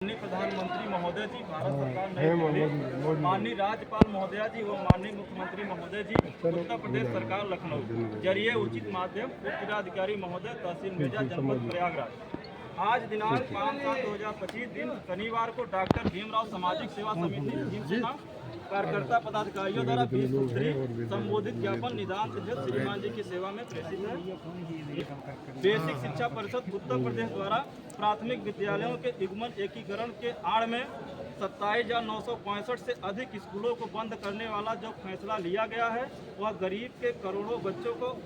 माननीय प्रधानमंत्री महोदय जी, भारत सरकार नई दिल्ली, माननीय राज्यपाल महोदया जी व माननीय मुख्यमंत्री महोदय जी, उत्तर प्रदेश सरकार लखनऊ, जरिए उचित माध्यम उप जिलाधिकारी महोदय तहसील मिर्जा जनपद प्रयागराज। आज दिनांक 5/7/2025 दिन शनिवार को डॉक्टर भीमराव सामाजिक सेवा समिति भीमसेना कार्यकर्ता पदाधिकारियों द्वारा 20 सूत्री संबोधित ज्ञापन निदान तिथि श्रीमान जी की सेवा में प्रेषित है। बेसिक शिक्षा परिषद उत्तर प्रदेश द्वारा प्राथमिक विद्यालयों के युग्मन एकीकरण के आड़ में 27,965 से अधिक स्कूलों को बंद करने वाला जो फैसला लिया गया है, वह गरीब के करोड़ों बच्चों को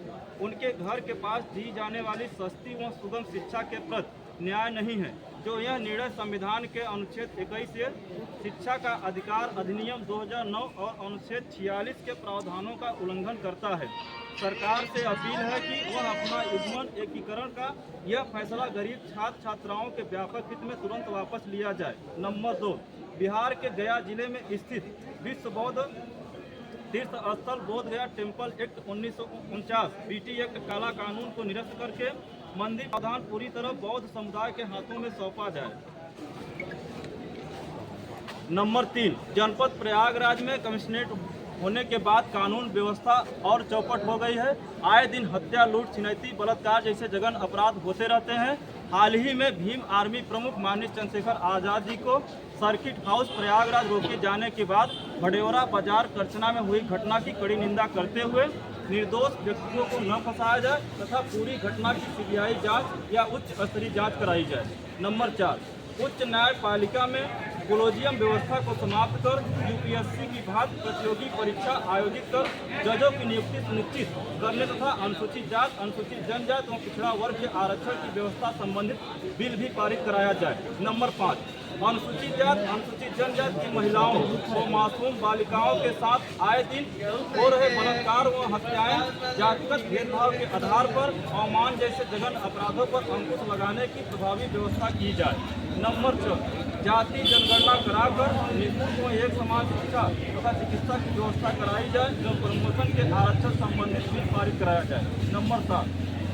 उनके घर के पास दी जाने वाली सस्ती व सुगम शिक्षा के प्रति न्याय नहीं है। जो यह निर्णय संविधान के अनुच्छेद 21 से शिक्षा का अधिकार अधिनियम 2009 और अनुच्छेद 46 के प्रावधानों का उल्लंघन करता है। सरकार से अपील है कि वह अपना युग्मन एकीकरण का यह फैसला गरीब छात्र छात्राओं के व्यापक हित में तुरंत वापस लिया जाए। नंबर 2, बिहार के गया जिले में स्थित विश्व बौद्ध तीर्थ स्थल बोध गया टेम्पल एक्ट 1949 बीटी एक्ट काला कानून को निरस्त करके मंदिर प्रधान पूरी तरह बौद्ध समुदाय के हाथों में सौंपा जाए। नंबर 3, जनपद प्रयागराज में कमिश्नरेट होने के बाद कानून व्यवस्था और चौपट हो गई है। आए दिन हत्या, लूट, छिनैती, बलात्कार जैसे जघन्य अपराध होते रहते हैं। हाल ही में भीम आर्मी प्रमुख माननीय चंद्रशेखर आजाद जी को सर्किट हाउस प्रयागराज रोके जाने के बाद भडेवरा बाजार करचना में हुई घटना की कड़ी निंदा करते हुए निर्दोष व्यक्तियों को न फंसाया जाए तथा पूरी घटना की सीबीआई जांच या उच्च स्तरीय जांच कराई जाए। नंबर 4, उच्च न्यायपालिका में कोलोजियम व्यवस्था को समाप्त कर यूपीएससी की भांति प्रतियोगी परीक्षा आयोजित कर जजों की नियुक्ति सुनिश्चित करने तथा अनुसूचित जात, अनुसूचित जनजाति एवं पिछड़ा वर्ग के आरक्षण की व्यवस्था संबंधित बिल भी पारित कराया जाए। नंबर 5, अनुसूचित जात, अनुसूचित जनजाति की महिलाओं व मासूम बालिकाओं के साथ आए दिन हो रहे बलात्कार व हत्याएं जातिगत भेदभाव के आधार पर अवमान जैसे जघन्य अपराधों पर अंकुश लगाने की प्रभावी व्यवस्था की जाए। नंबर 6, जाति जनगणना कराकर निःशुल्क व एक समान शिक्षा तथा चिकित्सा की व्यवस्था कराई जाए। जो प्रमोशन के आरक्षण संबंधित बिल पारित कराया जाए। नंबर 7,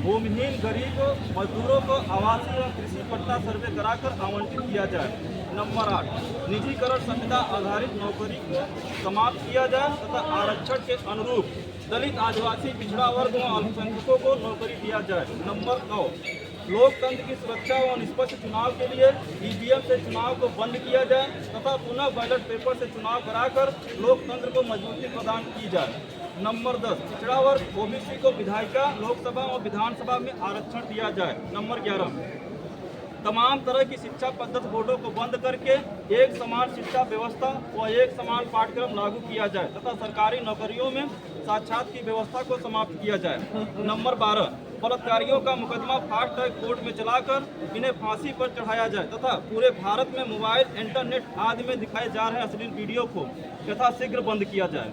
भूमिहीन गरीब मजदूरों को आवासीय व कृषि पट्टा सर्वे कराकर आवंटित किया जाए। नंबर 8, निजीकरण संविदा आधारित नौकरी को समाप्त किया जाए तथा आरक्षण के अनुरूप दलित, आदिवासी, पिछड़ा वर्ग व अल्पसंख्यकों को नौकरी दिया जाए। नंबर 9, लोकतंत्र की सुरक्षा व निष्पक्ष चुनाव के लिए ईवीएम से चुनाव को बंद किया जाए तथा पुनः बैलेट पेपर से चुनाव कराकर लोकतंत्र को मजबूती प्रदान की जाए। नंबर 10, पिछड़ा वर्ग ओबीसी को विधायिका, लोकसभा और विधानसभा में आरक्षण दिया जाए। नंबर 11, तमाम तरह की शिक्षा पद्धति बोर्डों को बंद करके एक समान शिक्षा व्यवस्था व एक समान पाठ्यक्रम लागू किया जाए तथा सरकारी नौकरियों में साक्षात की व्यवस्था को समाप्त किया जाए। नंबर 12, बलात्कारियों का मुकदमा फास्ट ट्रैक कोर्ट में चलाकर इन्हें फांसी पर चढ़ाया जाए तथा पूरे भारत में मोबाइल, इंटरनेट आदि में दिखाए जा रहे अश्लील वीडियो को यथाशीघ्र बंद किया जाए।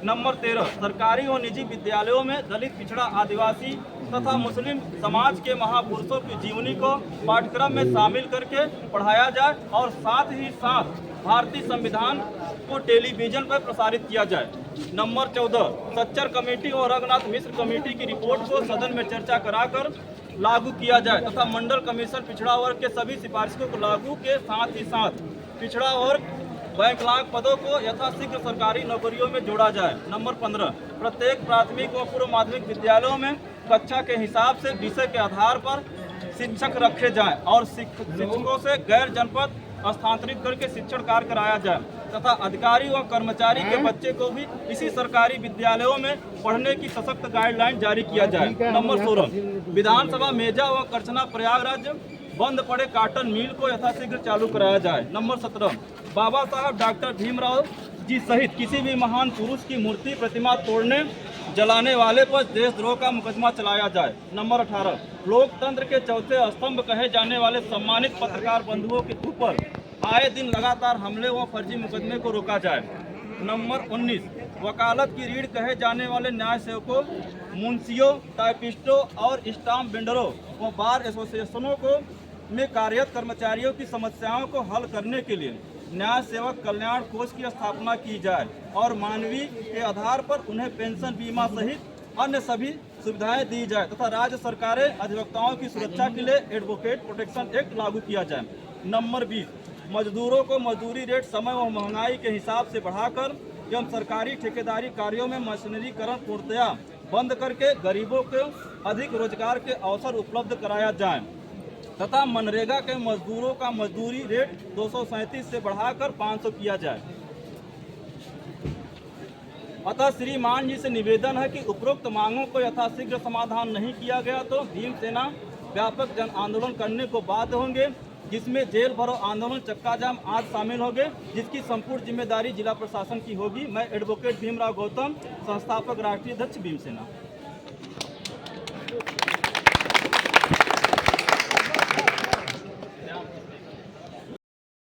नंबर 13, सरकारी और निजी विद्यालयों में दलित, पिछड़ा, आदिवासी तथा मुस्लिम समाज के महापुरुषों की जीवनी को पाठ्यक्रम में शामिल करके पढ़ाया जाए और साथ ही साथ भारतीय संविधान को टेलीविजन पर प्रसारित किया जाए। नंबर 14, सच्चर कमेटी और रघुनाथ मिश्र कमेटी की रिपोर्ट को सदन में चर्चा कराकर लागू किया जाए तथा मंडल कमीशन पिछड़ा वर्ग के सभी सिफारिशों को लागू के साथ ही साथ पिछड़ा वर्ग बैंकलाग पदों को यथाशीघ्र सरकारी नौकरियों में जोड़ा जाए। नंबर 15, प्रत्येक प्राथमिक व पूर्व माध्यमिक विद्यालयों में कक्षा के हिसाब से विषय के आधार पर शिक्षक रखे जाएं और शिक्षकों से गैर जनपद स्थानांतरित करके शिक्षण कार्य कराया जाए तथा अधिकारी व कर्मचारी के बच्चे को भी इसी सरकारी विद्यालयों में पढ़ने की सशक्त गाइडलाइन जारी किया जाए। नंबर 16, विधानसभा मेजा व करचना प्रयागराज बंद पड़े काटन मिल को यथाशीघ्र चालू कराया जाए। नंबर 17, बाबा साहब डॉक्टर भीमराव जी सहित किसी भी महान पुरुष की मूर्ति, प्रतिमा तोड़ने, जलाने वाले पर देशद्रोह का मुकदमा चलाया जाए। नंबर 18, लोकतंत्र के चौथे स्तंभ कहे जाने वाले सम्मानित पत्रकार बंधुओं के ऊपर आए दिन लगातार हमले व फर्जी मुकदमे को रोका जाए। नंबर 19, वकालत की रीढ़ कहे जाने वाले न्याय सेवकों, मुंशियों, टाइपिस्टों और स्टाम्प बिल्डरों व बार एसोसिएशनों को में कार्यरत कर्मचारियों की समस्याओं को हल करने के लिए न्याय सेवक कल्याण कोष की स्थापना की जाए और मानवीय के आधार पर उन्हें पेंशन, बीमा सहित अन्य सभी सुविधाएं दी जाए तथा राज्य सरकारें अधिवक्ताओं की सुरक्षा के लिए एडवोकेट प्रोटेक्शन एक्ट लागू किया जाए। नंबर 20, मजदूरों को मजदूरी रेट समय व महंगाई के हिसाब से बढ़ाकर एवं सरकारी ठेकेदारी कार्यों में मशीनरीकरण पूर्णतया बंद करके गरीबों को अधिक रोजगार के अवसर उपलब्ध कराया जाए तथा मनरेगा के मजदूरों का मजदूरी रेट 237 से बढ़ाकर 500 किया जाए। अतः श्रीमान जी से निवेदन है कि उपरोक्त मांगों को यथाशीघ्र समाधान नहीं किया गया तो भीमसेना व्यापक जन आंदोलन करने को बाध्य होंगे, जिसमें जेल भरो आंदोलन, चक्का जाम आदि शामिल होंगे, जिसकी संपूर्ण जिम्मेदारी जिला प्रशासन की होगी। मैं एडवोकेट भीमराव गौतम, संस्थापक राष्ट्रीय अध्यक्ष भीमसेना।